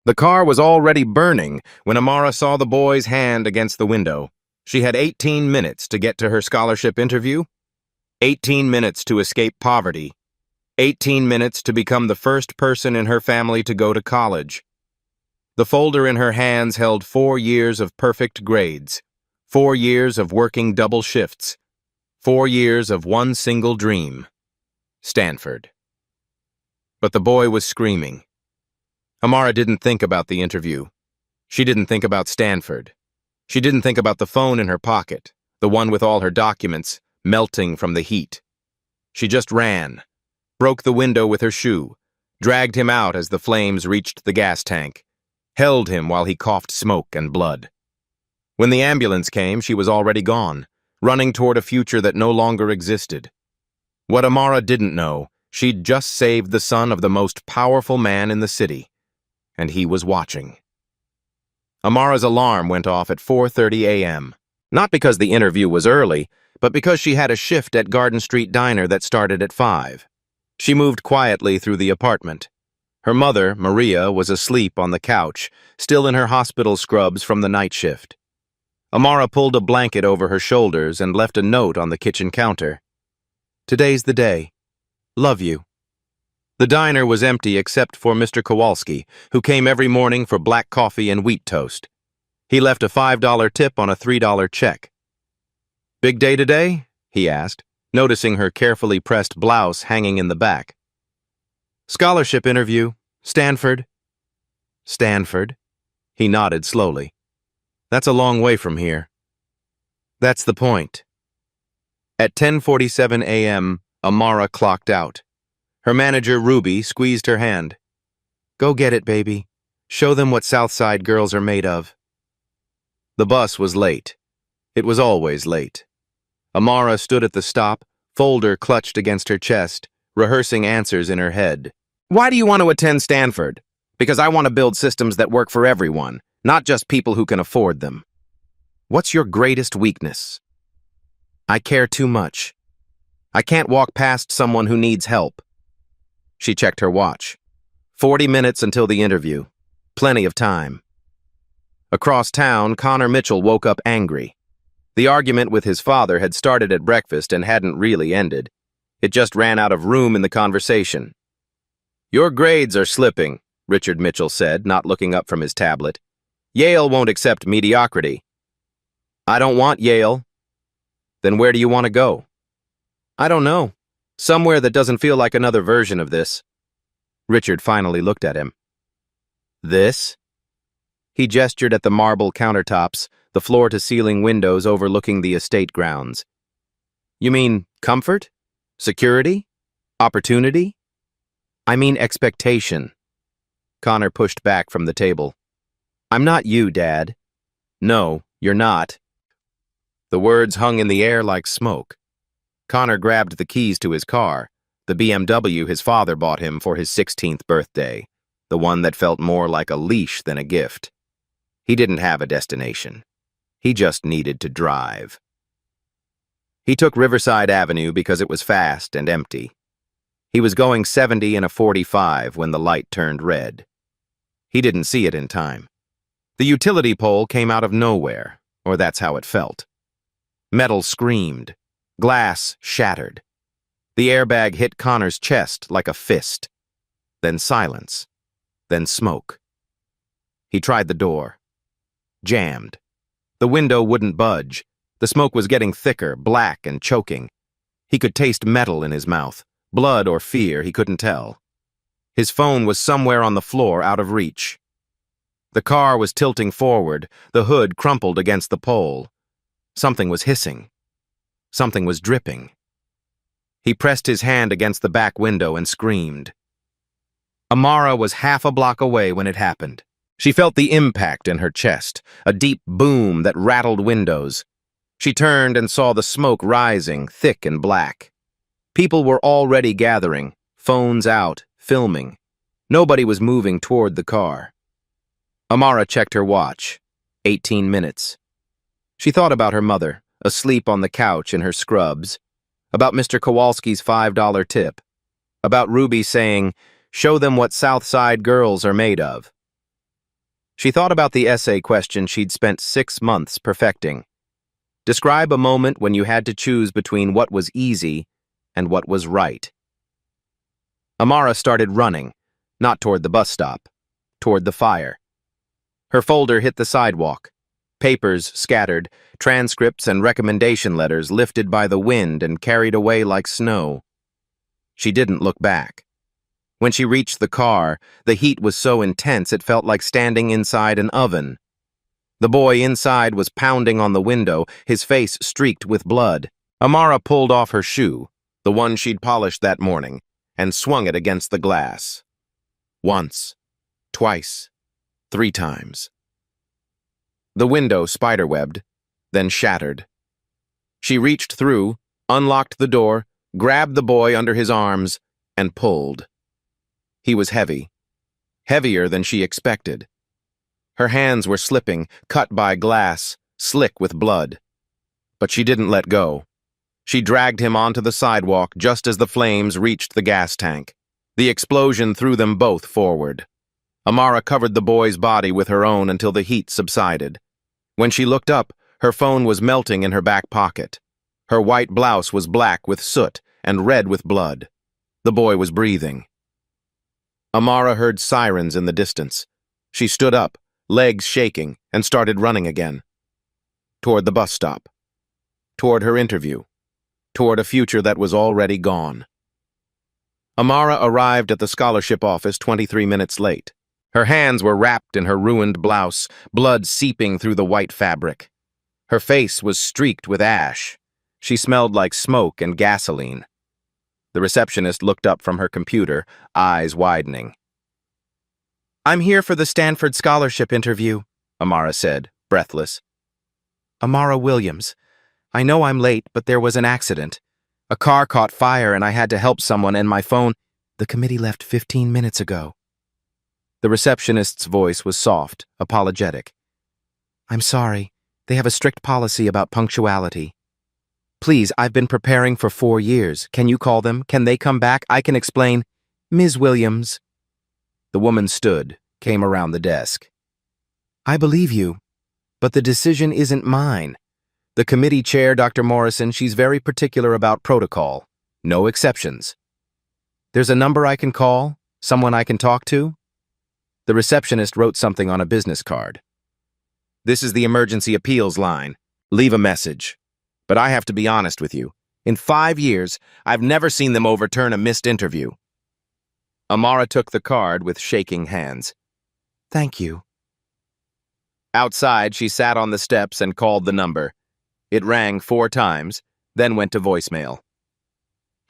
The car was already burning when Amara saw the boy's hand against the window. She had 18 minutes to get to her scholarship interview, 18 minutes to escape poverty, 18 minutes to become the first person in her family to go to college. The folder in her hands held 4 years of perfect grades, 4 years of working double shifts, 4 years of one single dream: Stanford. But the boy was screaming. Amara didn't think about the interview. She didn't think about Stanford. She didn't think about the phone in her pocket, the one with all her documents, melting from the heat. She just ran, broke the window with her shoe, dragged him out as the flames reached the gas tank, held him while he coughed smoke and blood. When the ambulance came, she was already gone, running toward a future that no longer existed. What Amara didn't know, she'd just saved the son of the most powerful man in the city. And he was watching. Amara's alarm went off at 4:30 a.m., not because the interview was early, but because she had a shift at Garden Street Diner that started at 5. She moved quietly through the apartment. Her mother, Maria, was asleep on the couch, still in her hospital scrubs from the night shift. Amara pulled a blanket over her shoulders and left a note on the kitchen counter. "Today's the day. Love you." The diner was empty except for Mr. Kowalski, who came every morning for black coffee and wheat toast. He left a $5 tip on a $3 check. "Big day today?" he asked, noticing her carefully pressed blouse hanging in the back. "Scholarship interview. Stanford." "Stanford?" He nodded slowly. "That's a long way from here." "That's the point." At 10:47 a.m., Amara clocked out. Her manager, Ruby, squeezed her hand. "Go get it, baby. Show them what Southside girls are made of." The bus was late. It was always late. Amara stood at the stop, folder clutched against her chest, rehearsing answers in her head. "Why do you want to attend Stanford?" "Because I want to build systems that work for everyone, not just people who can afford them." "What's your greatest weakness?" "I care too much. I can't walk past someone who needs help." She checked her watch. 40 minutes until the interview. Plenty of time. Across town, Connor Mitchell woke up angry. The argument with his father had started at breakfast and hadn't really ended. It just ran out of room in the conversation. "Your grades are slipping," Richard Mitchell said, not looking up from his tablet. "Yale won't accept mediocrity." "I don't want Yale." "Then where do you want to go?" "I don't know. Somewhere that doesn't feel like another version of this." Richard finally looked at him. "This?" He gestured at the marble countertops, the floor-to-ceiling windows overlooking the estate grounds. "You mean comfort? Security? Opportunity?" "I mean expectation." Connor pushed back from the table. "I'm not you, Dad." "No, you're not." The words hung in the air like smoke. Connor grabbed the keys to his car, the BMW his father bought him for his 16th birthday, the one that felt more like a leash than a gift. He didn't have a destination. He just needed to drive. He took Riverside Avenue because it was fast and empty. He was going 70 in a 45 when the light turned red. He didn't see it in time. The utility pole came out of nowhere, or that's how it felt. Metal screamed. Glass shattered. The airbag hit Connor's chest like a fist. Then silence. Then smoke. He tried the door. Jammed. The window wouldn't budge. The smoke was getting thicker, black and choking. He could taste metal in his mouth. Blood or fear, he couldn't tell. His phone was somewhere on the floor, out of reach. The car was tilting forward, the hood crumpled against the pole. Something was hissing. Something was dripping. He pressed his hand against the back window and screamed. Amara was half a block away when it happened. She felt the impact in her chest, a deep boom that rattled windows. She turned and saw the smoke rising, thick and black. People were already gathering, phones out, filming. Nobody was moving toward the car. Amara checked her watch. 18 minutes. She thought about her mother, asleep on the couch in her scrubs, about Mr. Kowalski's $5 tip, about Ruby saying, "Show them what Southside girls are made of." She thought about the essay question she'd spent 6 months perfecting. Describe a moment when you had to choose between what was easy and what was right. Amara started running, not toward the bus stop, toward the fire. Her folder hit the sidewalk. Papers scattered, transcripts and recommendation letters lifted by the wind and carried away like snow. She didn't look back. When she reached the car, the heat was so intense it felt like standing inside an oven. The boy inside was pounding on the window, his face streaked with blood. Amara pulled off her shoe, the one she'd polished that morning, and swung it against the glass. Once, twice, 3 times. The window spiderwebbed, then shattered. She reached through, unlocked the door, grabbed the boy under his arms, and pulled. He was heavy, heavier than she expected. Her hands were slipping, cut by glass, slick with blood. But she didn't let go. She dragged him onto the sidewalk just as the flames reached the gas tank. The explosion threw them both forward. Amara covered the boy's body with her own until the heat subsided. When she looked up, her phone was melting in her back pocket. Her white blouse was black with soot and red with blood. The boy was breathing. Amara heard sirens in the distance. She stood up, legs shaking, and started running again. Toward the bus stop. Toward her interview. Toward a future that was already gone. Amara arrived at the scholarship office 23 minutes late. Her hands were wrapped in her ruined blouse, blood seeping through the white fabric. Her face was streaked with ash. She smelled like smoke and gasoline. The receptionist looked up from her computer, eyes widening. "I'm here for the Stanford scholarship interview," Amara said, breathless. "Amara Williams. I know I'm late, but there was an accident. A car caught fire and I had to help someone and my phone. The committee left 15 minutes ago." The receptionist's voice was soft, apologetic. "I'm sorry. They have a strict policy about punctuality. Please, I've been preparing for 4 years. Can you call them? Can they come back? I can explain. Ms. Williams." The woman stood, came around the desk. "I believe you, but the decision isn't mine. The committee chair, Dr. Morrison, she's very particular about protocol. No exceptions. There's a number I can call? Someone I can talk to?" The receptionist wrote something on a business card. "This is the emergency appeals line. Leave a message. But I have to be honest with you. In 5 years, I've never seen them overturn a missed interview." Amara took the card with shaking hands. "Thank you." Outside, she sat on the steps and called the number. It rang 4 times, then went to voicemail.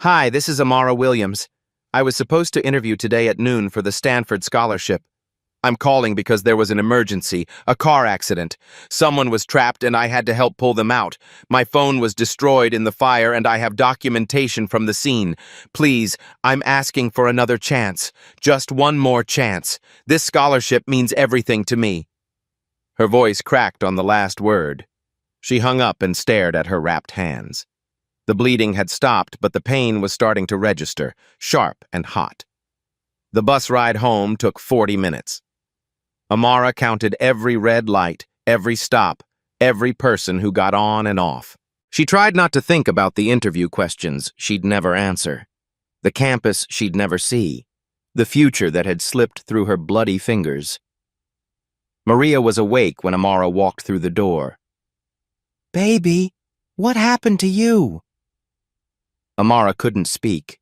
"Hi, this is Amara Williams. I was supposed to interview today at noon for the Stanford scholarship. I'm calling because there was an emergency, a car accident. Someone was trapped and I had to help pull them out. My phone was destroyed in the fire and I have documentation from the scene. Please, I'm asking for another chance. Just one more chance. This scholarship means everything to me." Her voice cracked on the last word. She hung up and stared at her wrapped hands. The bleeding had stopped, but the pain was starting to register, sharp and hot. The bus ride home took 40 minutes. Amara counted every red light, every stop, every person who got on and off. She tried not to think about the interview questions she'd never answer, the campus she'd never see, the future that had slipped through her bloody fingers. Maria was awake when Amara walked through the door. "Baby, what happened to you?" Amara couldn't speak.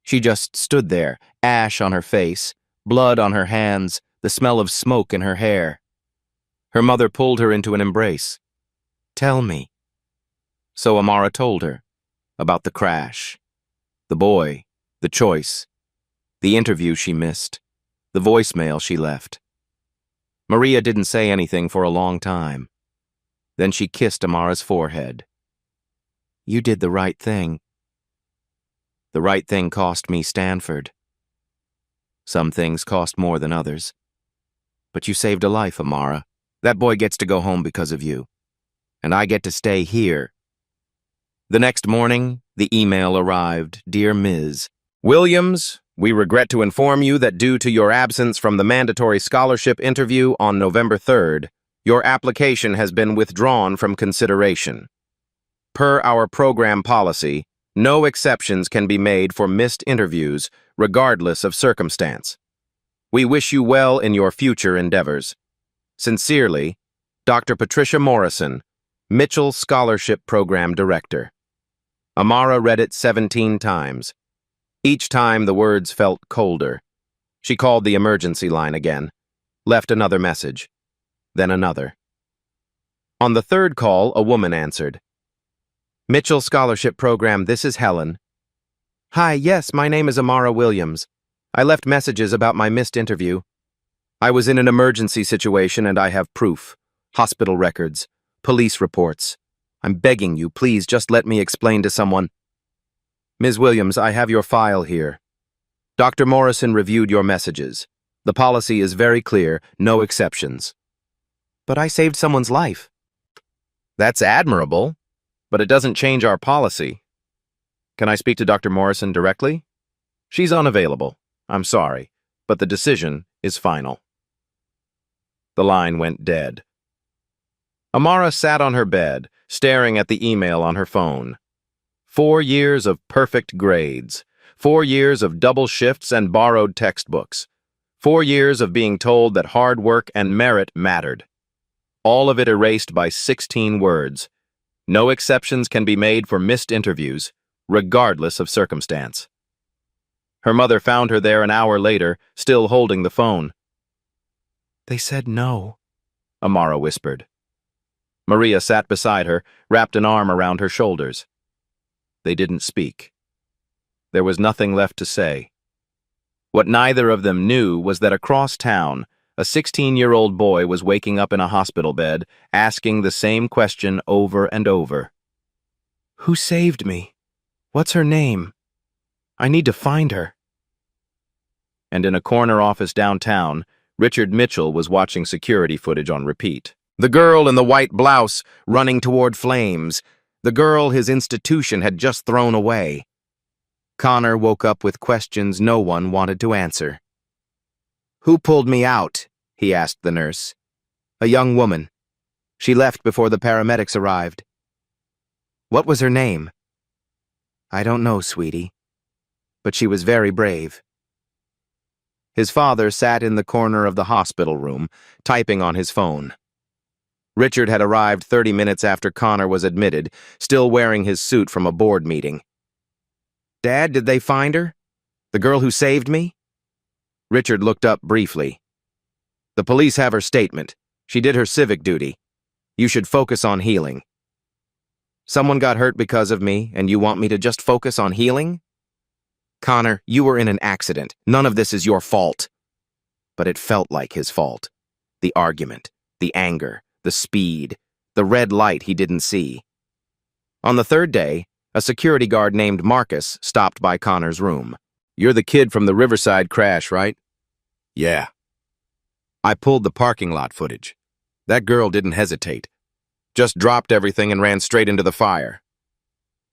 She just stood there, ash on her face, blood on her hands, the smell of smoke in her hair. Her mother pulled her into an embrace. "Tell me." So Amara told her about the crash, the boy, the choice, the interview she missed, the voicemail she left. Maria didn't say anything for a long time. Then she kissed Amara's forehead. "You did the right thing." "The right thing cost me Stanford. Some things cost more than others. But you saved a life, Amara. That boy gets to go home because of you. And I get to stay here." The next morning, the email arrived. "Dear Ms. Williams, We regret to inform you that due to your absence from the mandatory scholarship interview on November 3rd, your application has been withdrawn from consideration. Per our program policy, no exceptions can be made for missed interviews, regardless of circumstance. We wish you well in your future endeavors. Sincerely, Dr. Patricia Morrison, Mitchell Scholarship Program Director. Amara read it 17 times. Each time the words felt colder. She called the emergency line again, left another message, then another. On the third call, a woman answered. Mitchell Scholarship Program, this is Helen. Hi, yes, my name is Amara Williams. I left messages about my missed interview. I was in an emergency situation and I have proof. Hospital records, police reports. I'm begging you, please just let me explain to someone. Ms. Williams, I have your file here. Dr. Morrison reviewed your messages. The policy is very clear, no exceptions. But I saved someone's life. That's admirable, but it doesn't change our policy. Can I speak to Dr. Morrison directly? She's unavailable. I'm sorry, but the decision is final. The line went dead. Amara sat on her bed, staring at the email on her phone. 4 years of perfect grades. 4 years of double shifts and borrowed textbooks. 4 years of being told that hard work and merit mattered. All of it erased by 16 words. No exceptions can be made for missed interviews, regardless of circumstance. Her mother found her there an hour later, still holding the phone. They said no, Amara whispered. Maria sat beside her, wrapped an arm around her shoulders. They didn't speak. There was nothing left to say. What neither of them knew was that across town, a 16-year-old boy was waking up in a hospital bed, asking the same question over and over. Who saved me? What's her name? I need to find her. And in a corner office downtown, Richard Mitchell was watching security footage on repeat. The girl in the white blouse running toward flames. The girl his institution had just thrown away. Connor woke up with questions no one wanted to answer. Who pulled me out? He asked the nurse. A young woman. She left before the paramedics arrived. What was her name? I don't know, sweetie. But she was very brave. His father sat in the corner of the hospital room, typing on his phone. Richard had arrived 30 minutes after Connor was admitted, still wearing his suit from a board meeting. Dad, did they find her? The girl who saved me? Richard looked up briefly. The police have her statement. She did her civic duty. You should focus on healing. Someone got hurt because of me, and you want me to just focus on healing? Connor, you were in an accident. None of this is your fault. But it felt like his fault. The argument, the anger, the speed, the red light he didn't see. On the third day, a security guard named Marcus stopped by Connor's room. You're the kid from the Riverside crash, right? Yeah. I pulled the parking lot footage. That girl didn't hesitate. Just dropped everything and ran straight into the fire.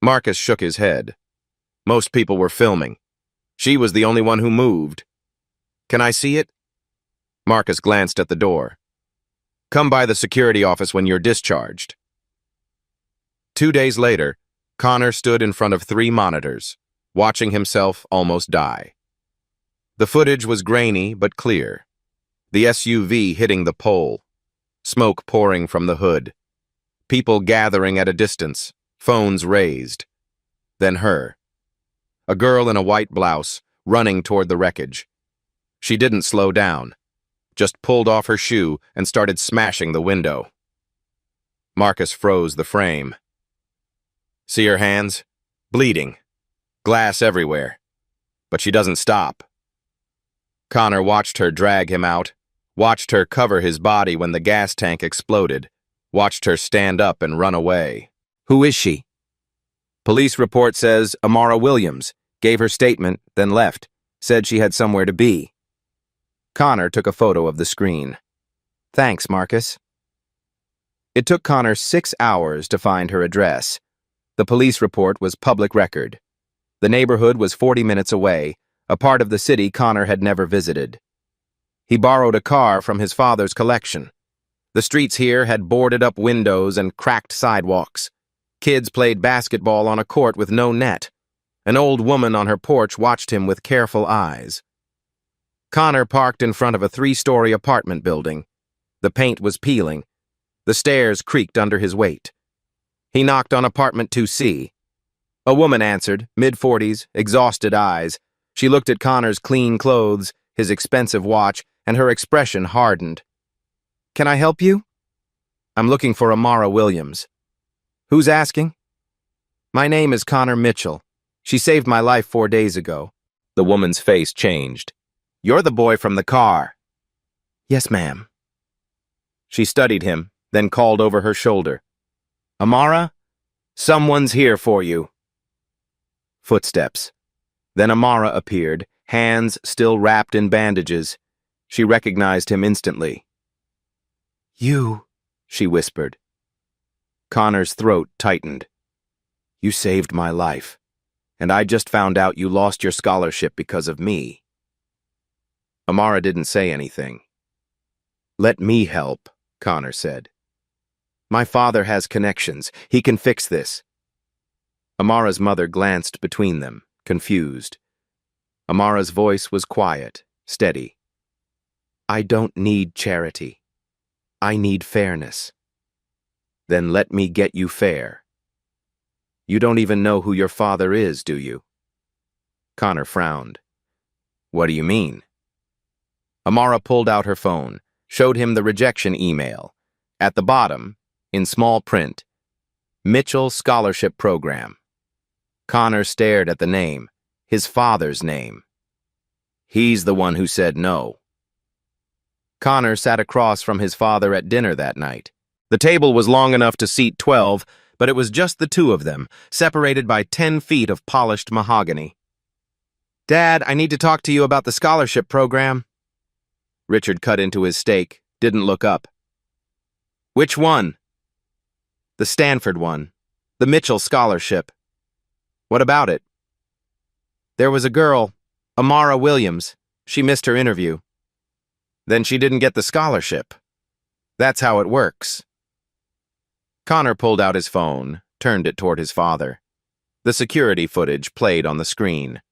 Marcus shook his head. Most people were filming. She was the only one who moved. Can I see it? Marcus glanced at the door. Come by the security office when you're discharged. 2 days later, Connor stood in front of 3 monitors, watching himself almost die. The footage was grainy but clear. The SUV hitting the pole, smoke pouring from the hood, people gathering at a distance, phones raised. Then her. A girl in a white blouse, running toward the wreckage. She didn't slow down, just pulled off her shoe and started smashing the window. Marcus froze the frame. See her hands? Bleeding. Glass everywhere. But she doesn't stop. Connor watched her drag him out, watched her cover his body when the gas tank exploded, watched her stand up and run away. Who is she? Police report says Amara Williams, gave her statement, then left, said she had somewhere to be. Connor took a photo of the screen. Thanks, Marcus. It took Connor 6 hours to find her address. The police report was public record. The neighborhood was 40 minutes away, a part of the city Connor had never visited. He borrowed a car from his father's collection. The streets here had boarded-up windows and cracked sidewalks. Kids played basketball on a court with no net. An old woman on her porch watched him with careful eyes. Connor parked in front of a 3-story apartment building. The paint was peeling. The stairs creaked under his weight. He knocked on apartment 2C. A woman answered, mid-40s, exhausted eyes. She looked at Connor's clean clothes, his expensive watch, and her expression hardened. "Can I help you?" "I'm looking for Amara Williams." "Who's asking?" "My name is Connor Mitchell. She saved my life 4 days ago." The woman's face changed. "You're the boy from the car." "Yes, ma'am." She studied him, then called over her shoulder. "Amara, someone's here for you." Footsteps. Then Amara appeared, hands still wrapped in bandages. She recognized him instantly. "You," she whispered. Connor's throat tightened. "You saved my life, and I just found out you lost your scholarship because of me." Amara didn't say anything. "Let me help," Connor said. "My father has connections. He can fix this." Amara's mother glanced between them, confused. Amara's voice was quiet, steady. "I don't need charity. I need fairness." "Then let me get you fair." "You don't even know who your father is, do you?" Connor frowned. "What do you mean?" Amara pulled out her phone, showed him the rejection email. At the bottom, in small print, Mitchell Scholarship Program. Connor stared at the name, his father's name. He's the one who said no. Connor sat across from his father at dinner that night. The table was long enough to seat 12, but it was just the two of them, separated by 10 feet of polished mahogany. "Dad, I need to talk to you about the scholarship program." Richard cut into his steak, didn't look up. "Which one?" "The Stanford one. The Mitchell Scholarship." "What about it?" "There was a girl, Amara Williams. She missed her interview." "Then she didn't get the scholarship. That's how it works." Connor pulled out his phone, turned it toward his father. The security footage played on the screen.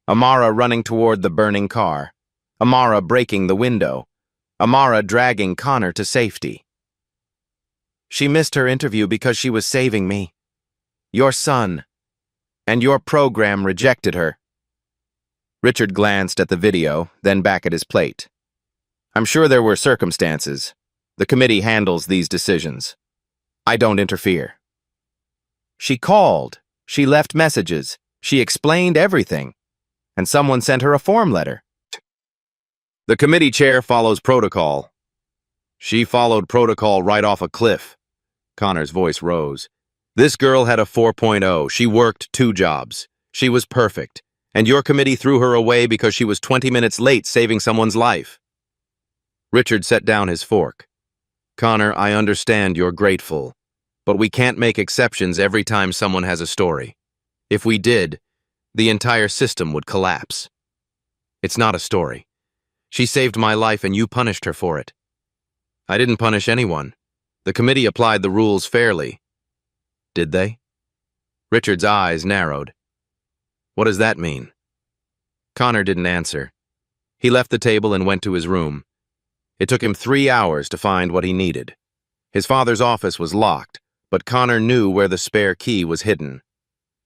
Amara running toward the burning car. Amara breaking the window. Amara dragging Connor to safety. "She missed her interview because she was saving me. Your son. And your program rejected her." Richard glanced at the video, then back at his plate. "I'm sure there were circumstances. The committee handles these decisions. I don't interfere." "She called. She left messages. She explained everything. And someone sent her a form letter." "The committee chair follows protocol." "She followed protocol right off a cliff." Connor's voice rose. "This girl had a 4.0. She worked 2 jobs. She was perfect. And your committee threw her away because she was 20 minutes late saving someone's life." Richard set down his fork. "Connor, I understand you're grateful, but we can't make exceptions every time someone has a story. If we did, the entire system would collapse. It's not a story. She saved my life and you punished her for it." "I didn't punish anyone. The committee applied the rules fairly." "Did they?" Richard's eyes narrowed. "What does that mean?" Connor didn't answer. He left the table and went to his room. It took him 3 hours to find what he needed. His father's office was locked, but Connor knew where the spare key was hidden.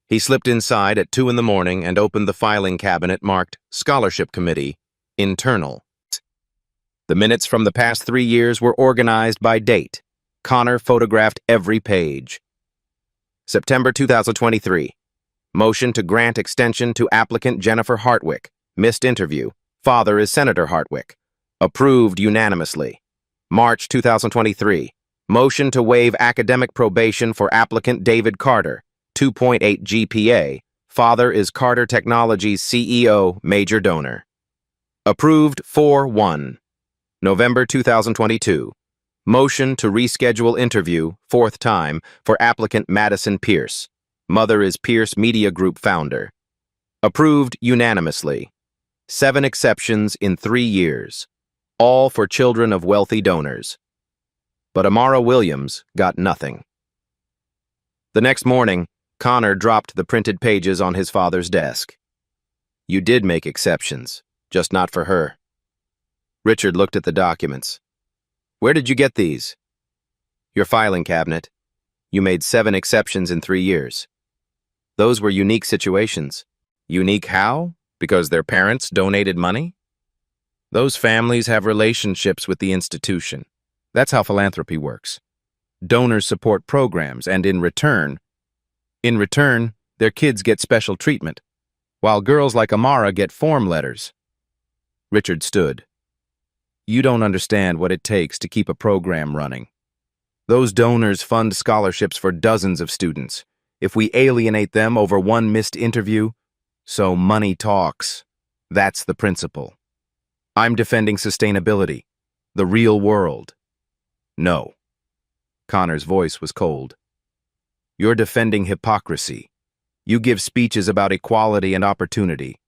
He slipped inside at 2 in the morning and opened the filing cabinet marked Scholarship Committee, Internal. The minutes from the past 3 years were organized by date. Connor photographed every page. September 2023. Motion to grant extension to applicant Jennifer Hartwick. Missed interview. Father is Senator Hartwick. Approved unanimously. March 2023. Motion to waive academic probation for applicant David Carter. 2.8 GPA. Father is Carter Technologies CEO, major donor. Approved 4-1. November 2022. Motion to reschedule interview, 4th time, for applicant Madison Pierce. Mother is Pierce Media Group founder. Approved unanimously. 7 exceptions in 3 years, all for children of wealthy donors. But Amara Williams got nothing. The next morning, Connor dropped the printed pages on his father's desk. You did make exceptions, just not for her. Richard looked at the documents. Where did you get these? Your filing cabinet. You made 7 exceptions in 3 years. Those were unique situations. Unique how? Because their parents donated money? Those families have relationships with the institution. That's how philanthropy works. Donors support programs, and in return, their kids get special treatment, while girls like Amara get form letters. Richard stood. You don't understand what it takes to keep a program running. Those donors fund scholarships for dozens of students. If we alienate them over one missed interview, so money talks. That's the principle. I'm defending sustainability, the real world. No. Connor's voice was cold. You're defending hypocrisy. You give speeches about equality and opportunity,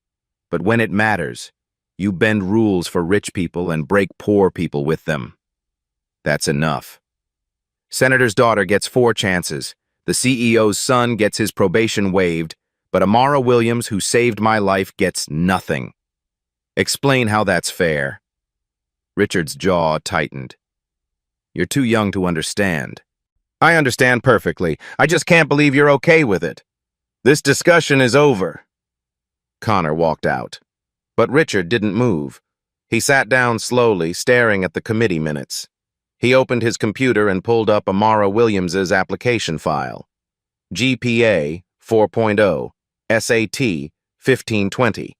but when it matters, you bend rules for rich people and break poor people with them. That's enough. Senator's daughter gets 4 chances. The CEO's son gets his probation waived, but Amara Williams, who saved my life, gets nothing. Explain how that's fair. Richard's jaw tightened. You're too young to understand. I understand perfectly. I just can't believe you're okay with it. This discussion is over. Connor walked out. But Richard didn't move. He sat down slowly, staring at the committee minutes. He opened his computer and pulled up Amara Williams's application file. GPA 4.0, SAT 1520,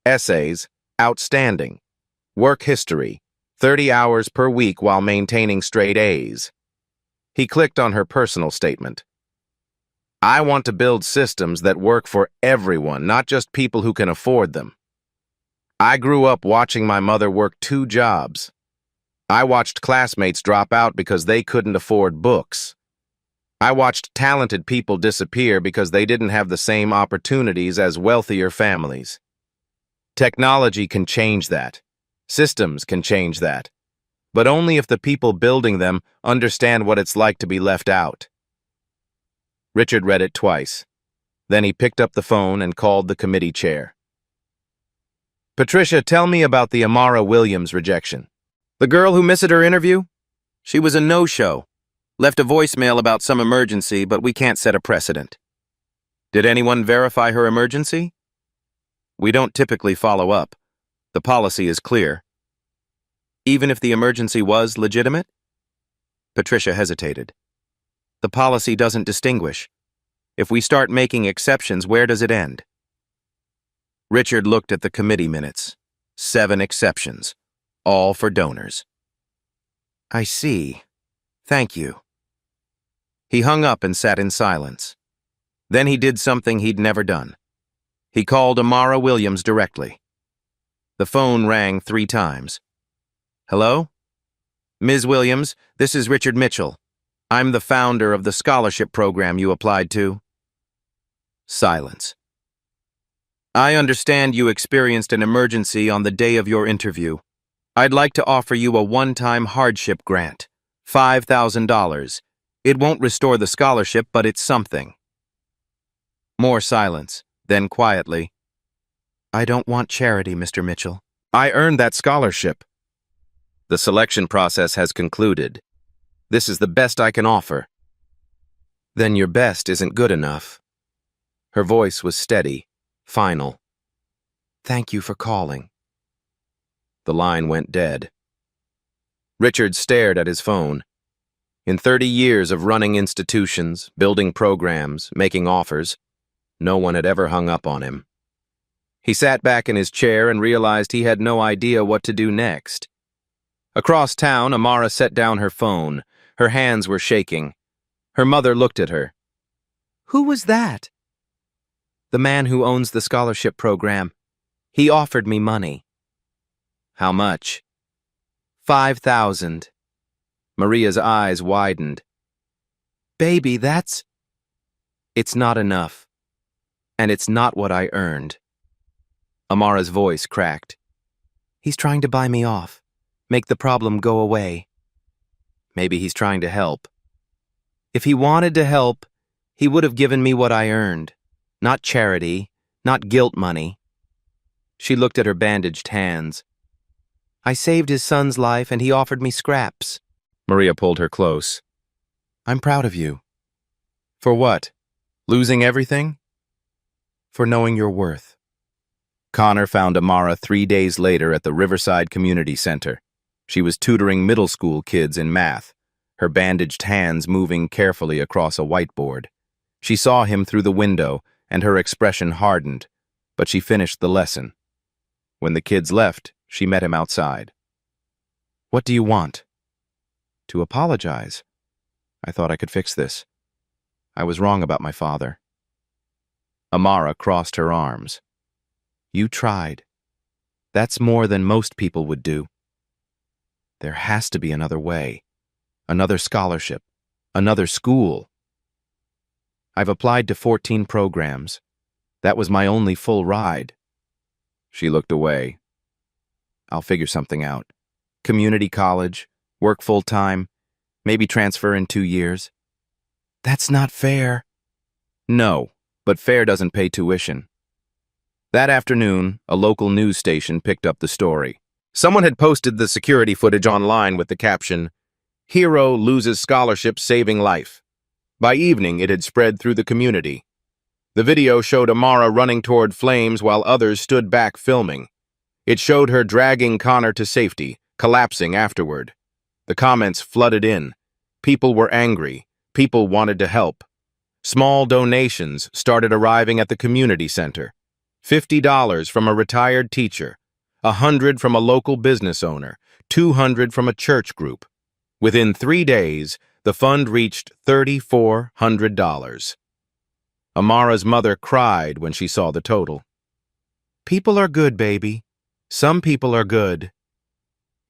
essays outstanding, work history 30 hours per week while maintaining straight A's. He clicked on her personal statement. I want to build systems that work for everyone, not just people who can afford them. I grew up watching my mother work 2 jobs. I watched classmates drop out because they couldn't afford books. I watched talented people disappear because they didn't have the same opportunities as wealthier families. Technology can change that. Systems can change that. But only if the people building them understand what it's like to be left out. Richard read it twice. Then he picked up the phone and called the committee chair. Patricia, tell me about the Amara Williams rejection. The girl who missed her interview? She was a no-show. Left a voicemail about some emergency, but we can't set a precedent. Did anyone verify her emergency? We don't typically follow up. The policy is clear. Even if the emergency was legitimate? Patricia hesitated. The policy doesn't distinguish. If we start making exceptions, where does it end? Richard looked at the committee minutes. 7 exceptions. All for donors. I see. Thank you. He hung up and sat in silence. Then he did something he'd never done. He called Amara Williams directly. The phone rang 3 times. Hello? Ms. Williams, this is Richard Mitchell. I'm the founder of the scholarship program you applied to. Silence. I understand you experienced an emergency on the day of your interview. I'd like to offer you a one-time hardship grant, $5,000. It won't restore the scholarship, but it's something. More silence, then quietly. I don't want charity, Mr. Mitchell. I earned that scholarship. The selection process has concluded. This is the best I can offer. Then your best isn't good enough. Her voice was steady, final. Thank you for calling. The line went dead. Richard stared at his phone. In 30 years of running institutions, building programs, making offers, no one had ever hung up on him. He sat back in his chair and realized he had no idea what to do next. Across town, Amara set down her phone. Her hands were shaking. Her mother looked at her. Who was that? The man who owns the scholarship program. He offered me money. How much? $5,000. Maria's eyes widened. Baby, that's... It's not enough. And it's not what I earned. Amara's voice cracked. He's trying to buy me off. Make the problem go away. Maybe he's trying to help. If he wanted to help, he would have given me what I earned. Not charity, not guilt money. She looked at her bandaged hands. I saved his son's life and he offered me scraps. Maria pulled her close. I'm proud of you. For what? Losing everything? For knowing your worth. Connor found Amara 3 days later at the Riverside Community Center. She was tutoring middle school kids in math, her bandaged hands moving carefully across a whiteboard. She saw him through the window, and her expression hardened, but she finished the lesson. When the kids left, she met him outside. What do you want? To apologize. I thought I could fix this. I was wrong about my father. Amara crossed her arms. You tried. That's more than most people would do. There has to be another way. Another scholarship. Another school. I've applied to 14 programs. That was my only full ride. She looked away. I'll figure something out. Community college, work full-time, maybe transfer in 2 years. That's not fair. No, but fair doesn't pay tuition. That afternoon, a local news station picked up the story. Someone had posted the security footage online with the caption, "Hero loses scholarship saving life." By evening, it had spread through the community. The video showed Amara running toward flames while others stood back filming. It showed her dragging Connor to safety, collapsing afterward. The comments flooded in. People were angry. People wanted to help. Small donations started arriving at the community center. $50 from a retired teacher, $100 from a local business owner, $200 from a church group. Within 3 days, the fund reached $3,400. Amara's mother cried when she saw the total. People are good, baby. Some people are good.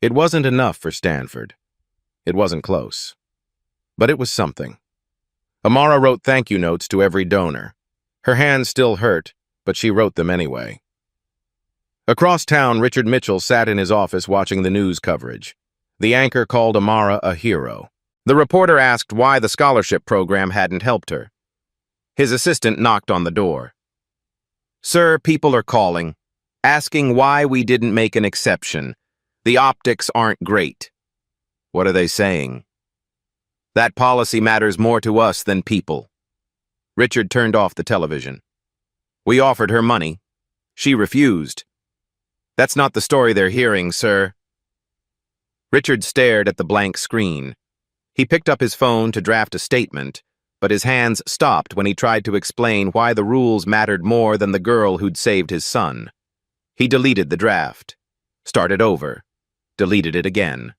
It wasn't enough for Stanford. It wasn't close. But it was something. Amara wrote thank you notes to every donor. Her hands still hurt, but she wrote them anyway. Across town, Richard Mitchell sat in his office watching the news coverage. The anchor called Amara a hero. The reporter asked why the scholarship program hadn't helped her. His assistant knocked on the door. Sir, people are calling, asking why we didn't make an exception. The optics aren't great. What are they saying? That policy matters more to us than people. Richard turned off the television. We offered her money. She refused. That's not the story they're hearing, sir. Richard stared at the blank screen. He picked up his phone to draft a statement, but his hands stopped when he tried to explain why the rules mattered more than the girl who'd saved his son. He deleted the draft, started over, deleted it again.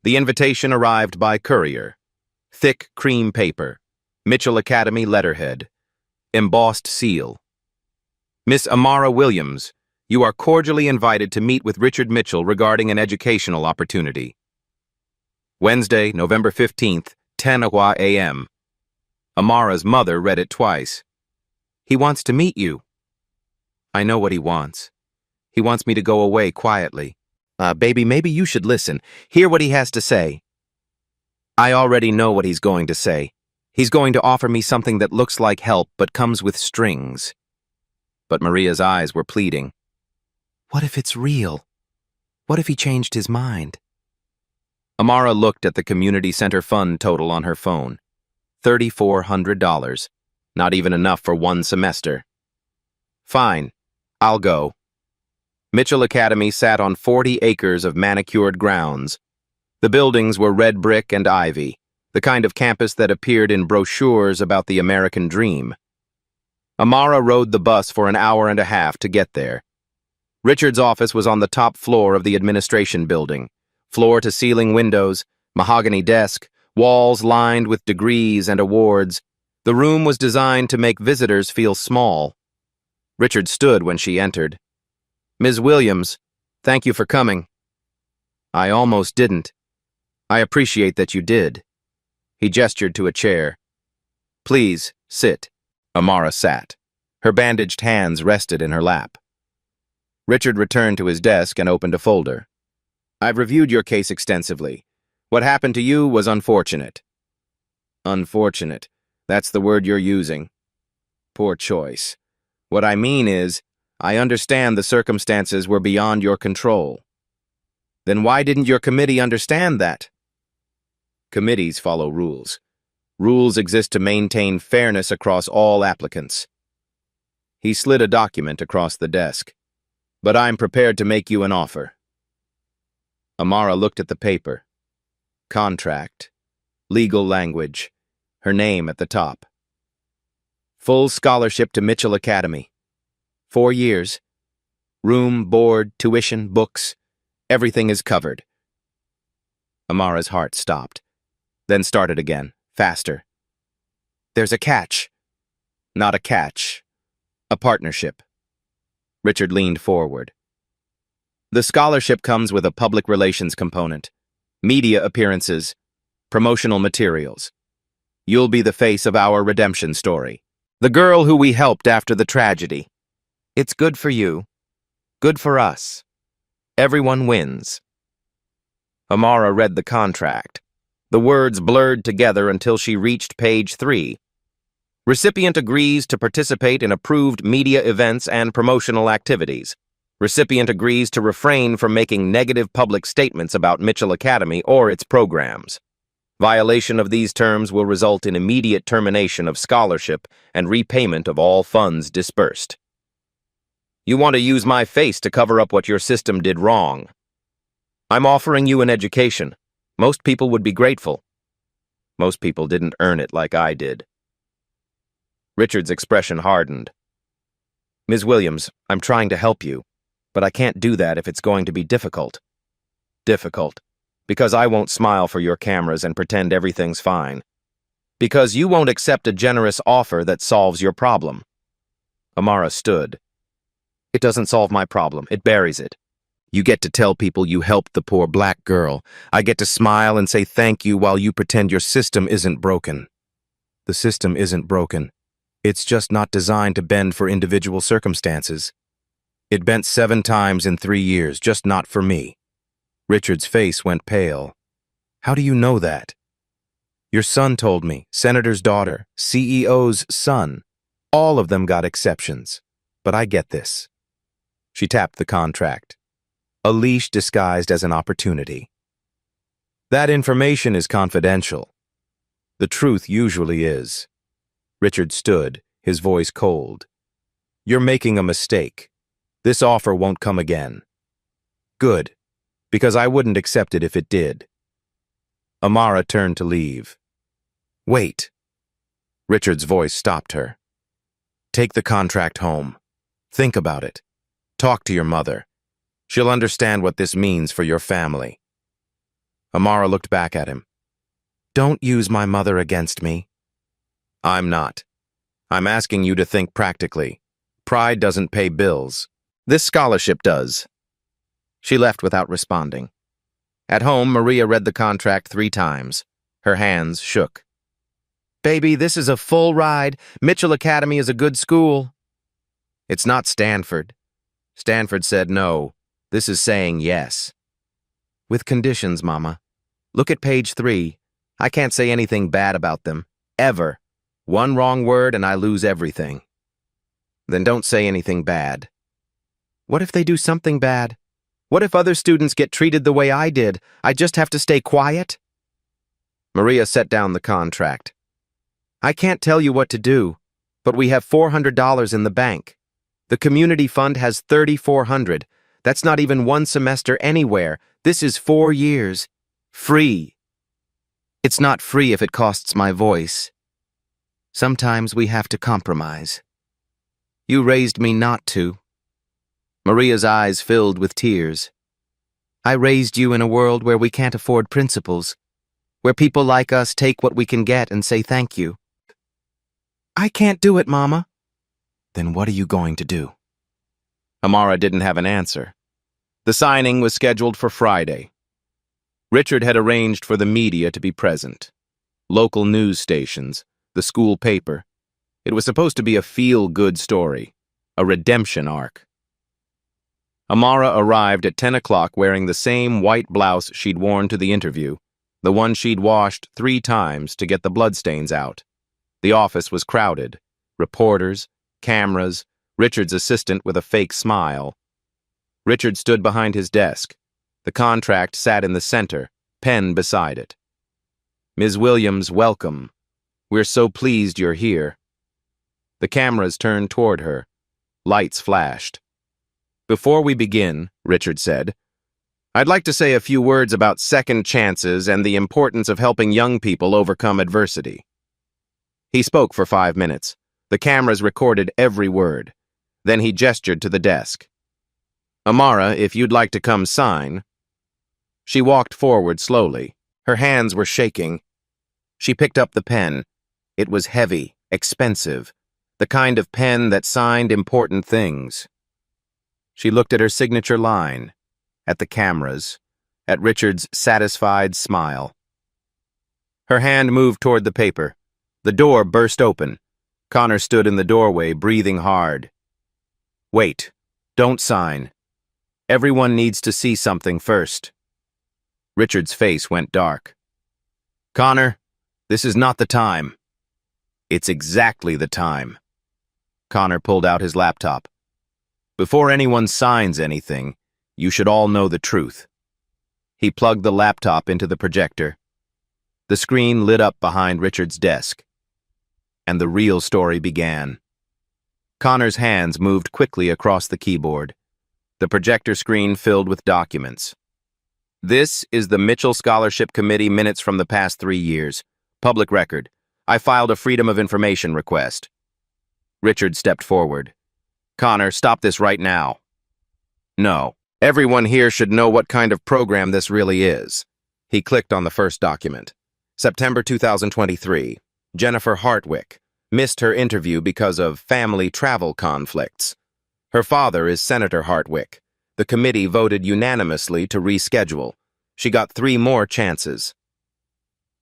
The invitation arrived by courier. Thick cream paper, Mitchell Academy letterhead, embossed seal. Miss Amara Williams, you are cordially invited to meet with Richard Mitchell regarding an educational opportunity. Wednesday, November 15th, 10 a.m. Amara's mother read it twice. He wants to meet you. I know what he wants. He wants me to go away quietly. Baby, maybe you should listen. Hear what he has to say. I already know what he's going to say. He's going to offer me something that looks like help but comes with strings. But Maria's eyes were pleading. What if it's real? What if he changed his mind? Amara looked at the community center fund total on her phone. $3,400. Not even enough for 1 semester. Fine, I'll go. Mitchell Academy sat on 40 acres of manicured grounds. The buildings were red brick and ivy, the kind of campus that appeared in brochures about the American dream. Amara rode the bus for an hour and a half to get there. Richard's office was on the top floor of the administration building. Floor-to-ceiling windows, mahogany desk, walls lined with degrees and awards. The room was designed to make visitors feel small. Richard stood when she entered. Ms. Williams, thank you for coming. I almost didn't. I appreciate that you did. He gestured to a chair. Please, sit. Amara sat. Her bandaged hands rested in her lap. Richard returned to his desk and opened a folder. I've reviewed your case extensively. What happened to you was unfortunate. Unfortunate. That's the word you're using. Poor choice. What I mean is, I understand the circumstances were beyond your control. Then why didn't your committee understand that? Committees follow rules. Rules exist to maintain fairness across all applicants. He slid a document across the desk. But I'm prepared to make you an offer. Amara looked at the paper. Contract. Legal language. Her name at the top. Full scholarship to Mitchell Academy. 4 years. Room, board, tuition, books. Everything is covered. Amara's heart stopped, then started again, faster. There's a catch. Not a catch. A partnership. Richard leaned forward. The scholarship comes with a public relations component, media appearances, promotional materials. You'll be the face of our redemption story. The girl who we helped after the tragedy. It's good for you. Good for us. Everyone wins. Amara read the contract. The words blurred together until she reached page 3. Recipient agrees to participate in approved media events and promotional activities. Recipient agrees to refrain from making negative public statements about Mitchell Academy or its programs. Violation of these terms will result in immediate termination of scholarship and repayment of all funds disbursed. You want to use my face to cover up what your system did wrong. I'm offering you an education. Most people would be grateful. Most people didn't earn it like I did. Richard's expression hardened. Ms. Williams, I'm trying to help you, but I can't do that if it's going to be difficult. Difficult. Because I won't smile for your cameras and pretend everything's fine. Because you won't accept a generous offer that solves your problem. Amara stood. It doesn't solve my problem. It buries it. You get to tell people you helped the poor black girl. I get to smile and say thank you while you pretend your system isn't broken. The system isn't broken. It's just not designed to bend for individual circumstances. It bent 7 times in 3 years, just not for me. Richard's face went pale. How do you know that? Your son told me, Senator's daughter, CEO's son. All of them got exceptions. But I get this. She tapped the contract. A leash disguised as an opportunity. That information is confidential. The truth usually is. Richard stood, his voice cold. You're making a mistake. This offer won't come again. Good, because I wouldn't accept it if it did. Amara turned to leave. Wait. Richard's voice stopped her. Take the contract home. Think about it. Talk to your mother. She'll understand what this means for your family. Amara looked back at him. Don't use my mother against me. I'm not. I'm asking you to think practically. Pride doesn't pay bills. This scholarship does. She left without responding. At home, Maria read the contract 3 times. Her hands shook. Baby, this is a full ride. Mitchell Academy is a good school. It's not Stanford. Stanford said no. This is saying yes. With conditions, Mama. Look at page 3. I can't say anything bad about them. Ever. One wrong word and I lose everything. Then don't say anything bad. What if they do something bad? What if other students get treated the way I did? I just have to stay quiet? Maria set down the contract. I can't tell you what to do, but we have $400 in the bank. The community fund has $3,400. That's not even 1 semester anywhere. This is 4 years. Free. It's not free if it costs my voice. Sometimes we have to compromise. You raised me not to. Maria's eyes filled with tears. I raised you in a world where we can't afford principles, where people like us take what we can get and say thank you. I can't do it, Mama. Then what are you going to do? Amara didn't have an answer. The signing was scheduled for Friday. Richard had arranged for the media to be present. Local news stations, the school paper. It was supposed to be a feel-good story, a redemption arc. Amara arrived at 10 o'clock wearing the same white blouse she'd worn to the interview, the one she'd washed 3 times to get the bloodstains out. The office was crowded. Reporters, cameras, Richard's assistant with a fake smile. Richard stood behind his desk. The contract sat in the center, pen beside it. "Ms. Williams, welcome. We're so pleased you're here." The cameras turned toward her. Lights flashed. "Before we begin," Richard said, "I'd like to say a few words about second chances and the importance of helping young people overcome adversity." He spoke for 5 minutes. The cameras recorded every word. Then he gestured to the desk. "Amara, if you'd like to come sign." She walked forward slowly. Her hands were shaking. She picked up the pen. It was heavy, expensive, the kind of pen that signed important things. She looked at her signature line, at the cameras, at Richard's satisfied smile. Her hand moved toward the paper. The door burst open. Connor stood in the doorway, breathing hard. "Wait. Don't sign. Everyone needs to see something first." Richard's face went dark. "Connor, this is not the time." "It's exactly the time." Connor pulled out his laptop. "Before anyone signs anything, you should all know the truth." He plugged the laptop into the projector. The screen lit up behind Richard's desk. And the real story began. Connor's hands moved quickly across the keyboard. The projector screen filled with documents. "This is the Mitchell Scholarship Committee minutes from the past 3 years. Public record. I filed a Freedom of Information request." Richard stepped forward. "Connor, stop this right now." "No. Everyone here should know what kind of program this really is." He clicked on the first document. September 2023. Jennifer Hartwick missed her interview because of family travel conflicts. Her father is Senator Hartwick. The committee voted unanimously to reschedule. She got 3 more chances.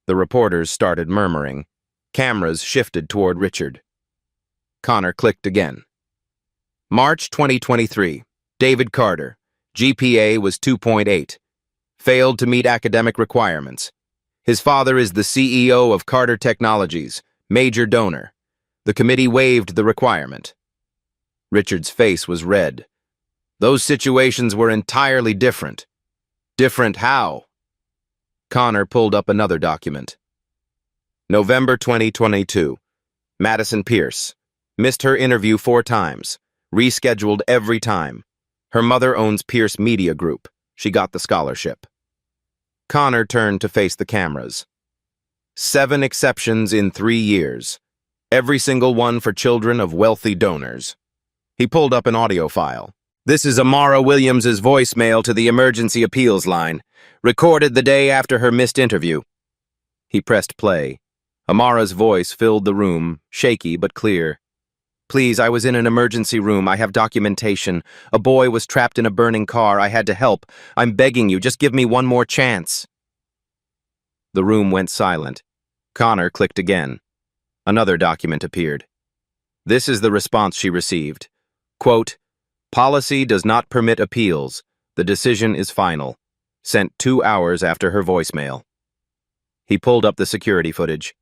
The reporters started murmuring. Cameras shifted toward Richard. Connor clicked again. March 2023. David Carter. GPA was 2.8. Failed to meet academic requirements. His father is the CEO of Carter Technologies, major donor. The committee waived the requirement. Richard's face was red. Those situations were entirely different. Different how? Connor pulled up another document. November 2022. Madison Pierce. Missed her interview 4 times. Rescheduled every time. Her mother owns Pierce Media Group. She got the scholarship. Connor turned to face the cameras. 7 exceptions in 3 years. Every single one for children of wealthy donors. He pulled up an audio file. "This is Amara Williams' voicemail to the emergency appeals line, recorded the day after her missed interview." He pressed play. Amara's voice filled the room, shaky but clear. "Please, I was in an emergency room. I have documentation. A boy was trapped in a burning car. I had to help. I'm begging you, just give me one more chance." The room went silent. Connor clicked again. Another document appeared. This is the response she received. Quote, "Policy does not permit appeals. The decision is final." Sent 2 hours after her voicemail. He pulled up the security footage.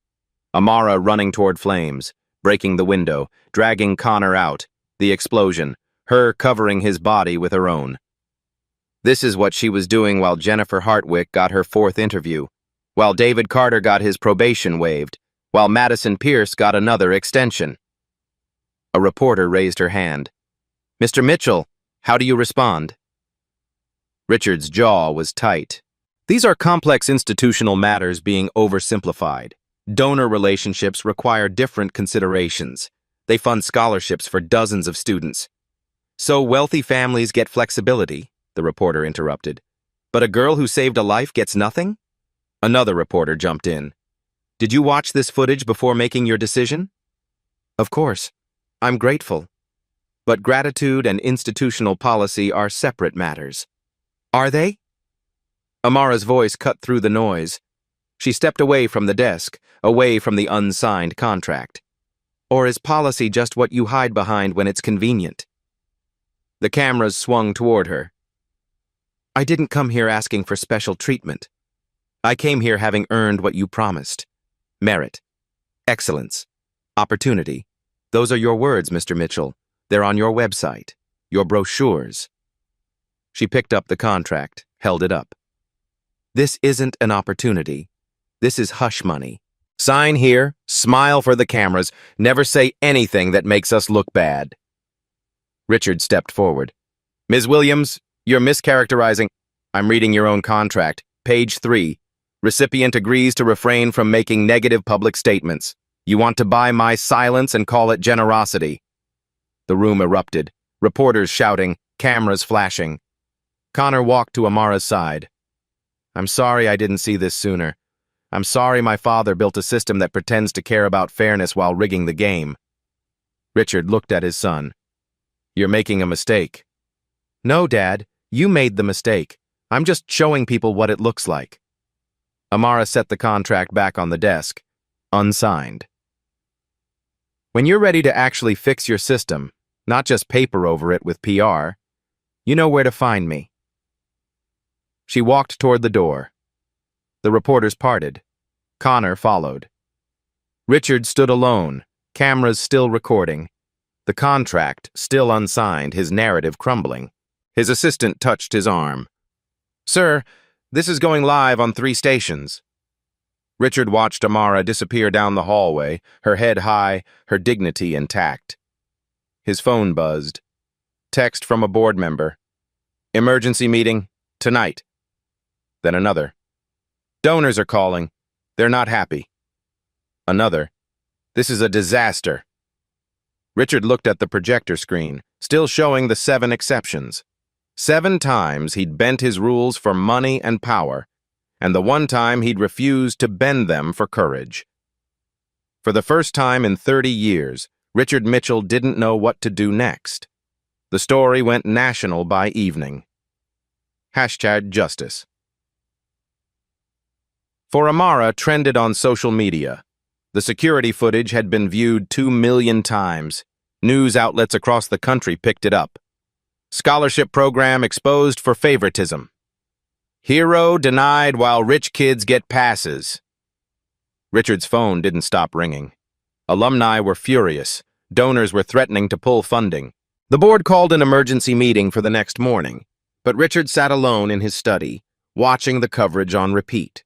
Amara running toward flames, breaking the window, dragging Connor out, the explosion, her covering his body with her own. This is what she was doing while Jennifer Hartwick got her 4th interview, while David Carter got his probation waived, while Madison Pierce got another extension. A reporter raised her hand. "Mr. Mitchell, how do you respond?" Richard's jaw was tight. These are complex institutional matters being oversimplified. Donor relationships require different considerations. They fund scholarships for dozens of students. "So wealthy families get flexibility," the reporter interrupted. "But a girl who saved a life gets nothing?" Another reporter jumped in. "Did you watch this footage before making your decision?" "Of course. I'm grateful. But gratitude and institutional policy are separate matters." "Are they?" Amara's voice cut through the noise. She stepped away from the desk, away from the unsigned contract. "Or is policy just what you hide behind when it's convenient?" The cameras swung toward her. I didn't come here asking for special treatment. I came here having earned what you promised. Merit. Excellence. Opportunity. Those are your words, Mr. Mitchell. They're on your website. Your brochures. She picked up the contract, held it up. This isn't an opportunity. This is hush money. Sign here, smile for the cameras, never say anything that makes us look bad. Richard stepped forward. Ms. Williams, you're mischaracterizing. I'm reading your own contract. Page 3. Recipient agrees to refrain from making negative public statements. You want to buy my silence and call it generosity. The room erupted, reporters shouting, cameras flashing. Connor walked to Amara's side. I'm sorry I didn't see this sooner. I'm sorry my father built a system that pretends to care about fairness while rigging the game. Richard looked at his son. You're making a mistake. No, Dad, you made the mistake. I'm just showing people what it looks like. Amara set the contract back on the desk, unsigned. When you're ready to actually fix your system, not just paper over it with PR, you know where to find me. She walked toward the door. The reporters parted. Connor followed. Richard stood alone, cameras still recording, the contract still unsigned, his narrative crumbling. His assistant touched his arm. Sir, this is going live on 3 stations. Richard watched Amara disappear down the hallway, her head high, her dignity intact. His phone buzzed. Text from a board member. Emergency meeting, tonight. Then another. Donors are calling. They're not happy. Another. This is a disaster. Richard looked at the projector screen, still showing the 7 exceptions. 7 times he'd bent his rules for money and power, and the 1 time he'd refused to bend them for courage. For the first time in 30 years, Richard Mitchell didn't know what to do next. The story went national by evening. #Justice. For Amara trended on social media. The security footage had been viewed 2 million times. News outlets across the country picked it up. Scholarship program exposed for favoritism. Hero denied while rich kids get passes. Richard's phone didn't stop ringing. Alumni were furious. Donors were threatening to pull funding. The board called an emergency meeting for the next morning, but Richard sat alone in his study, watching the coverage on repeat.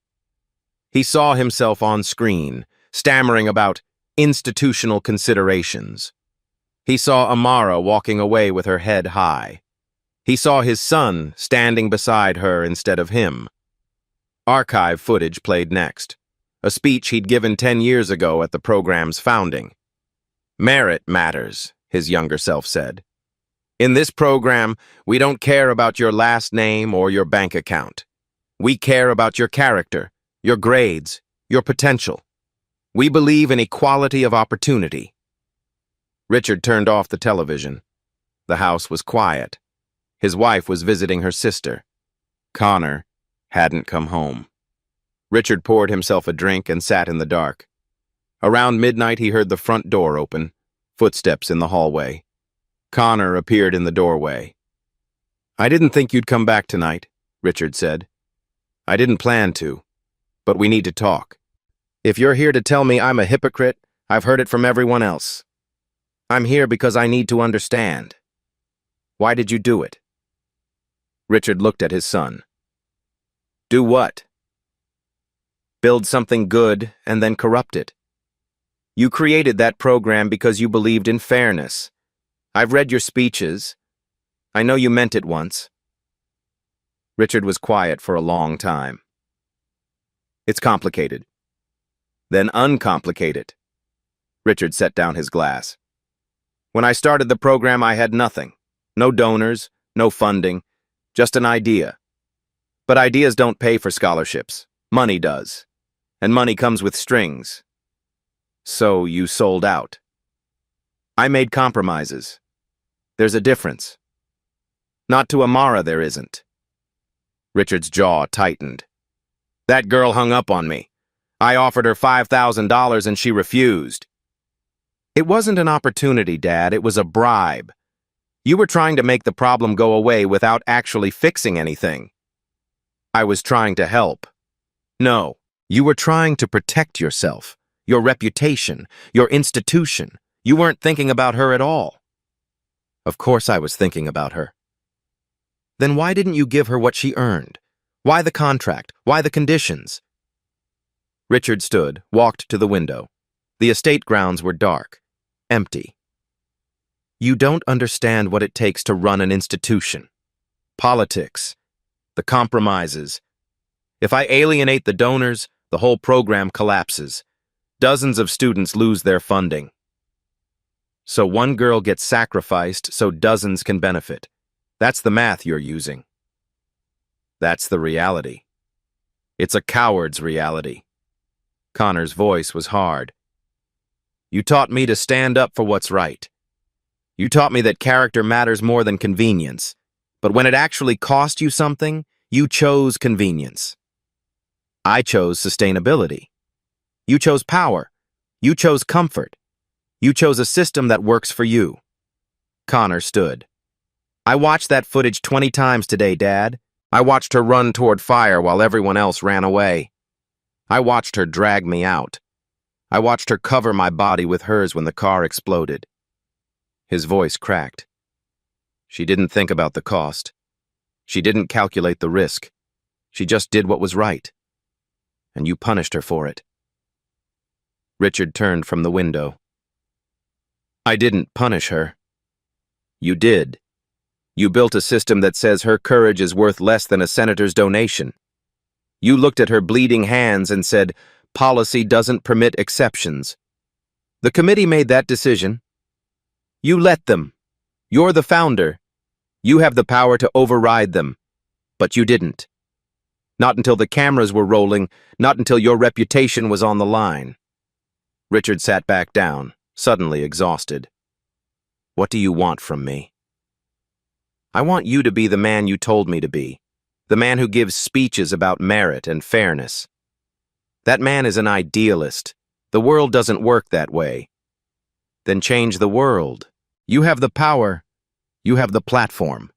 He saw himself on screen, stammering about institutional considerations. He saw Amara walking away with her head high. He saw his son standing beside her instead of him. Archive footage played next, a speech he'd given 10 years ago at the program's founding. Merit matters, his younger self said. In this program, we don't care about your last name or your bank account. We care about your character, your grades, your potential. We believe in equality of opportunity. Richard turned off the television. The house was quiet. His wife was visiting her sister. Connor hadn't come home. Richard poured himself a drink and sat in the dark. Around midnight, he heard the front door open, footsteps in the hallway. Connor appeared in the doorway. I didn't think you'd come back tonight, Richard said. I didn't plan to. But we need to talk. If you're here to tell me I'm a hypocrite, I've heard it from everyone else. I'm here because I need to understand. Why did you do it? Richard looked at his son. Do what? Build something good and then corrupt it. You created that program because you believed in fairness. I've read your speeches. I know you meant it once. Richard was quiet for a long time. It's complicated. Then uncomplicate it. Richard set down his glass. When I started the program, I had nothing. No donors, no funding, just an idea. But ideas don't pay for scholarships. Money does. And money comes with strings. So you sold out. I made compromises. There's a difference. Not to Amara, there isn't. Richard's jaw tightened. That girl hung up on me. I offered her $5,000 and she refused. It wasn't an opportunity, Dad. It was a bribe. You were trying to make the problem go away without actually fixing anything. I was trying to help. No, you were trying to protect yourself, your reputation, your institution. You weren't thinking about her at all. Of course I was thinking about her. Then why didn't you give her what she earned? Why the contract? Why the conditions? Richard stood, walked to the window. The estate grounds were dark, empty. You don't understand what it takes to run an institution. Politics, the compromises. If I alienate the donors, the whole program collapses. Dozens of students lose their funding. So one girl gets sacrificed so dozens can benefit. That's the math you're using. That's the reality. It's a coward's reality. Connor's voice was hard. You taught me to stand up for what's right. You taught me that character matters more than convenience. But when it actually cost you something, you chose convenience. I chose sustainability. You chose power. You chose comfort. You chose a system that works for you. Connor stood. I watched that footage 20 times today, Dad. I watched her run toward fire while everyone else ran away. I watched her drag me out. I watched her cover my body with hers when the car exploded. His voice cracked. She didn't think about the cost. She didn't calculate the risk. She just did what was right. And you punished her for it. Richard turned from the window. I didn't punish her. You did. You built a system that says her courage is worth less than a senator's donation. You looked at her bleeding hands and said, policy doesn't permit exceptions. The committee made that decision. You let them. You're the founder. You have the power to override them. But you didn't. Not until the cameras were rolling, not until your reputation was on the line. Richard sat back down, suddenly exhausted. What do you want from me? I want you to be the man you told me to be, the man who gives speeches about merit and fairness. That man is an idealist. The world doesn't work that way. Then change the world. You have the power. You have the platform.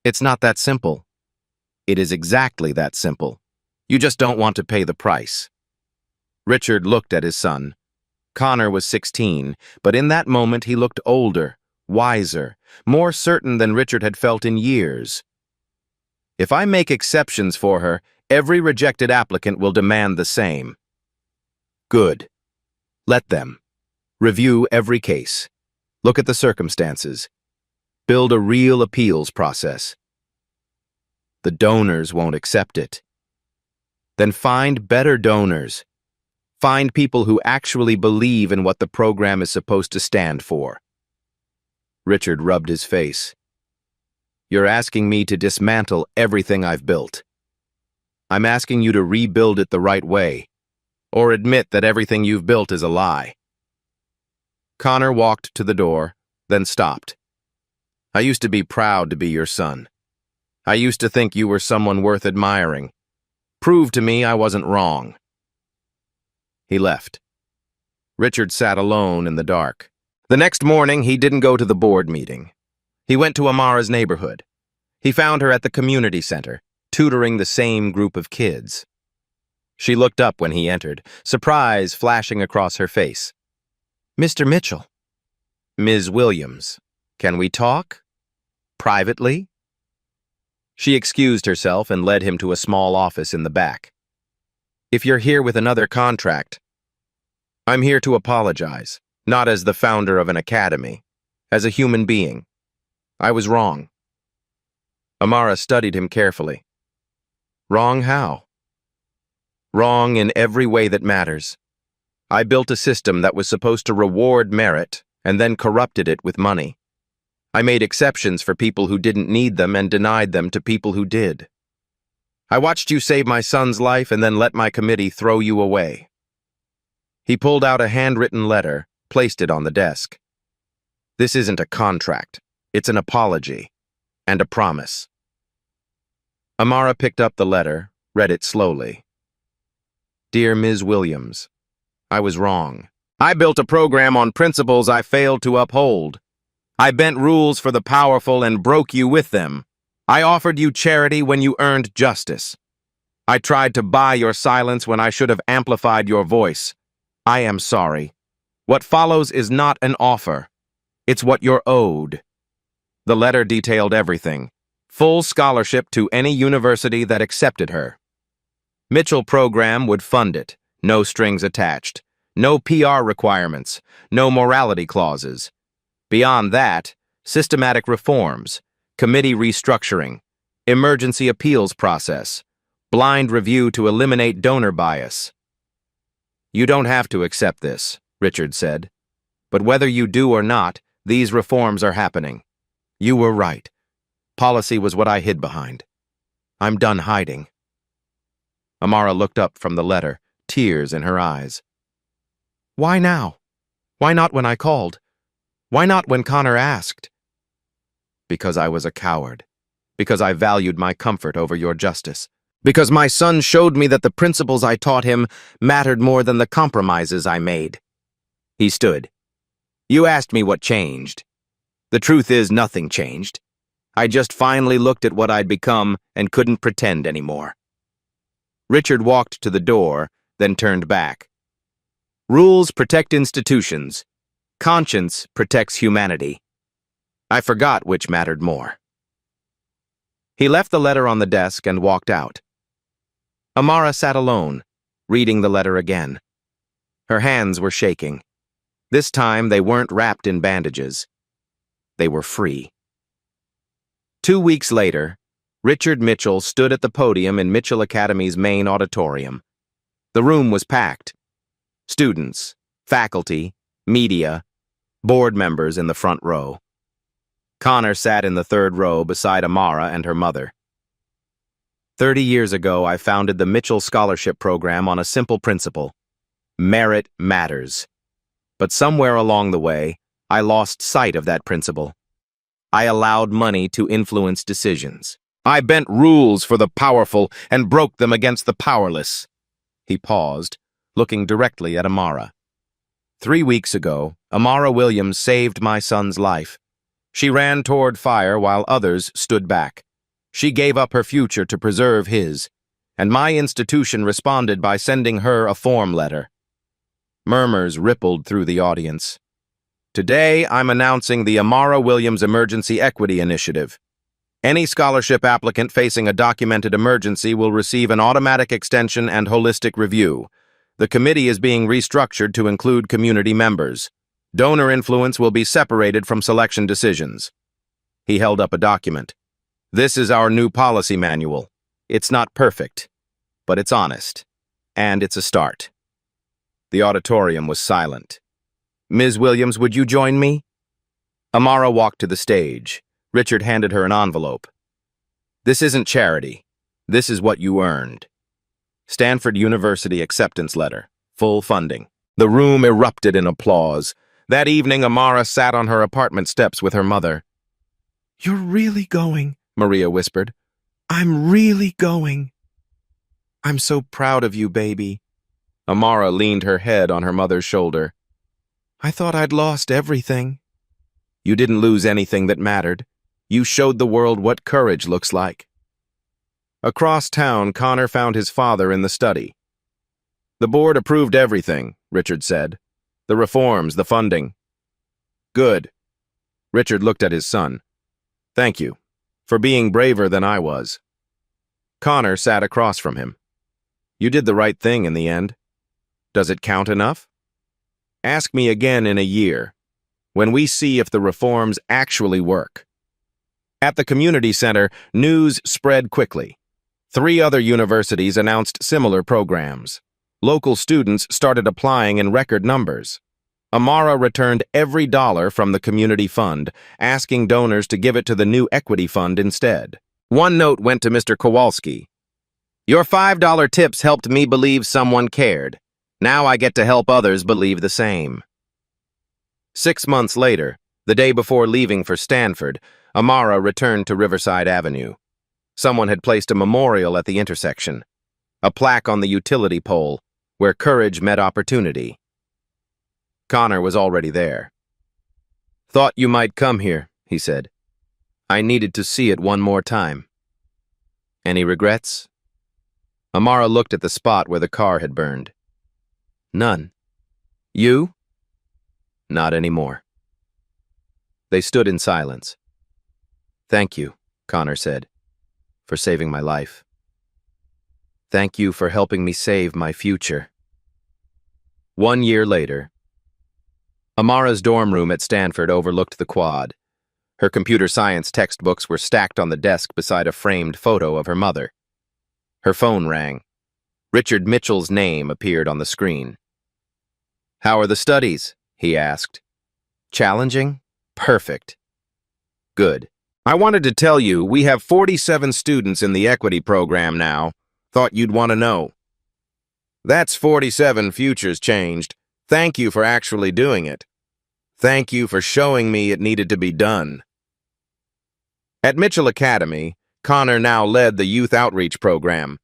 It's not that simple. It is exactly that simple. You just don't want to pay the price. Richard looked at his son. Connor was 16, but in that moment he looked older, wiser, more certain than Richard had felt in years. If I make exceptions for her, every rejected applicant will demand the same. Good. Let them. Review every case. Look at the circumstances. Build a real appeals process. The donors won't accept it. Then find better donors. Find people who actually believe in what the program is supposed to stand for. Richard rubbed his face. You're asking me to dismantle everything I've built. I'm asking you to rebuild it the right way, or admit that everything you've built is a lie. Connor walked to the door, then stopped. I used to be proud to be your son. I used to think you were someone worth admiring. Prove to me I wasn't wrong. He left. Richard sat alone in the dark. The next morning, he didn't go to the board meeting. He went to Amara's neighborhood. He found her at the community center, tutoring the same group of kids. She looked up when he entered, surprise flashing across her face. Mr. Mitchell. Ms. Williams, can we talk? Privately? She excused herself and led him to a small office in the back. If you're here with another contract, I'm here to apologize, not as the founder of an academy, as a human being. I was wrong. Amara studied him carefully. Wrong how? Wrong in every way that matters. I built a system that was supposed to reward merit and then corrupted it with money. I made exceptions for people who didn't need them and denied them to people who did. I watched you save my son's life and then let my committee throw you away. He pulled out a handwritten letter, placed it on the desk. This isn't a contract. It's an apology and a promise. Amara picked up the letter, read it slowly. Dear Ms. Williams, I was wrong. I built a program on principles I failed to uphold. I bent rules for the powerful and broke you with them. I offered you charity when you earned justice. I tried to buy your silence when I should have amplified your voice. I am sorry. What follows is not an offer. It's what you're owed. The letter detailed everything. Full scholarship to any university that accepted her. Mitchell program would fund it. No strings attached. No PR requirements. No morality clauses. Beyond that, systematic reforms, committee restructuring, emergency appeals process, blind review to eliminate donor bias. You don't have to accept this, Richard said. But whether you do or not, these reforms are happening. You were right. Policy was what I hid behind. I'm done hiding. Amara looked up from the letter, tears in her eyes. Why now? Why not when I called? Why not when Connor asked? Because I was a coward. Because I valued my comfort over your justice. Because my son showed me that the principles I taught him mattered more than the compromises I made. He stood. You asked me what changed. The truth is, nothing changed. I just finally looked at what I'd become and couldn't pretend anymore. Richard walked to the door, then turned back. Rules protect institutions. Conscience protects humanity. I forgot which mattered more. He left the letter on the desk and walked out. Amara sat alone, reading the letter again. Her hands were shaking. This time they weren't wrapped in bandages. They were free. 2 weeks later, Richard Mitchell stood at the podium in Mitchell Academy's main auditorium. The room was packed. Students, faculty, media, board members in the front row. Connor sat in the third row beside Amara and her mother. 30 years ago, I founded the Mitchell Scholarship Program on a simple principle. Merit matters. But somewhere along the way, I lost sight of that principle. I allowed money to influence decisions. I bent rules for the powerful and broke them against the powerless. He paused, looking directly at Amara. 3 weeks ago, Amara Williams saved my son's life. She ran toward fire while others stood back. She gave up her future to preserve his, and my institution responded by sending her a form letter. Murmurs rippled through the audience. Today, I'm announcing the Amara Williams Emergency Equity Initiative. Any scholarship applicant facing a documented emergency will receive an automatic extension and holistic review. The committee is being restructured to include community members. Donor influence will be separated from selection decisions. He held up a document. This is our new policy manual. It's not perfect, but it's honest. And it's a start. The auditorium was silent. Ms. Williams, would you join me? Amara walked to the stage. Richard handed her an envelope. This isn't charity. This is what you earned. Stanford University acceptance letter. Full funding. The room erupted in applause. That evening, Amara sat on her apartment steps with her mother. You're really going, Maria whispered. I'm really going. I'm so proud of you, baby. Amara leaned her head on her mother's shoulder. I thought I'd lost everything. You didn't lose anything that mattered. You showed the world what courage looks like. Across town, Connor found his father in the study. The board approved everything, Richard said. The reforms, the funding. Good. Richard looked at his son. Thank you, for being braver than I was. Connor sat across from him. You did the right thing in the end. Does it count enough? Ask me again in a year, when we see if the reforms actually work. At the community center, news spread quickly. 3 other universities announced similar programs. Local students started applying in record numbers. Amara returned every dollar from the community fund, asking donors to give it to the new equity fund instead. One note went to Mr. Kowalski. Your $5 tips helped me believe someone cared. Now I get to help others believe the same. 6 months later, the day before leaving for Stanford, Amara returned to Riverside Avenue. Someone had placed a memorial at the intersection, a plaque on the utility pole, where courage met opportunity. Connor was already there. Thought you might come here, he said. I needed to see it one more time. Any regrets? Amara looked at the spot where the car had burned. None. You? Not anymore. They stood in silence. Thank you, Connor said, for saving my life. Thank you for helping me save my future. 1 year later, Amara's dorm room at Stanford overlooked the quad. Her computer science textbooks were stacked on the desk beside a framed photo of her mother. Her phone rang. Richard Mitchell's name appeared on the screen. How are the studies? He asked. Challenging? Perfect. Good. I wanted to tell you we have 47 students in the equity program now. Thought you'd want to know. That's 47 futures changed. Thank you for actually doing it. Thank you for showing me it needed to be done. At Mitchell Academy, Connor now led the youth outreach program.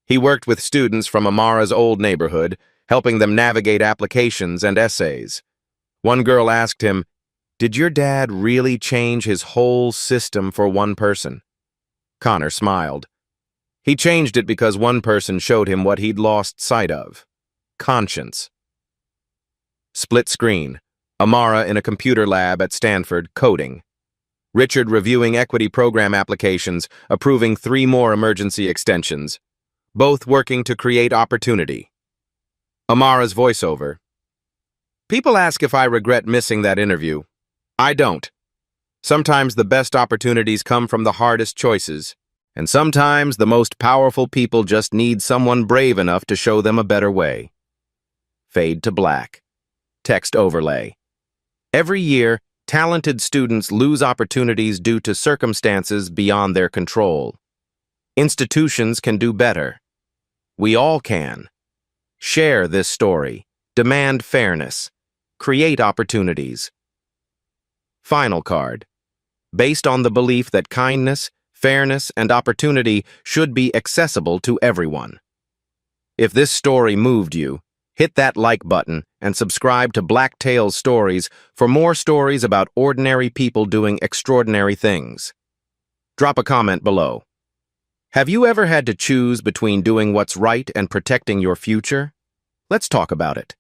He worked with students from Amara's old neighborhood, helping them navigate applications and essays. One girl asked him, "Did your dad really change his whole system for one person?" Connor smiled. He changed it because one person showed him what he'd lost sight of: conscience. Split screen. Amara in a computer lab at Stanford, coding. Richard reviewing equity program applications, approving 3 more emergency extensions, both working to create opportunity. Amara's voiceover. People ask if I regret missing that interview. I don't. Sometimes the best opportunities come from the hardest choices, and sometimes the most powerful people just need someone brave enough to show them a better way. Fade to black. Text overlay. Every year, talented students lose opportunities due to circumstances beyond their control. Institutions can do better. We all can. Share this story. Demand fairness. Create opportunities. Final card. Based on the belief that kindness, fairness, and opportunity should be accessible to everyone. If this story moved you, hit that like button and subscribe to Black Tales Stories for more stories about ordinary people doing extraordinary things. Drop a comment below. Have you ever had to choose between doing what's right and protecting your future? Let's talk about it.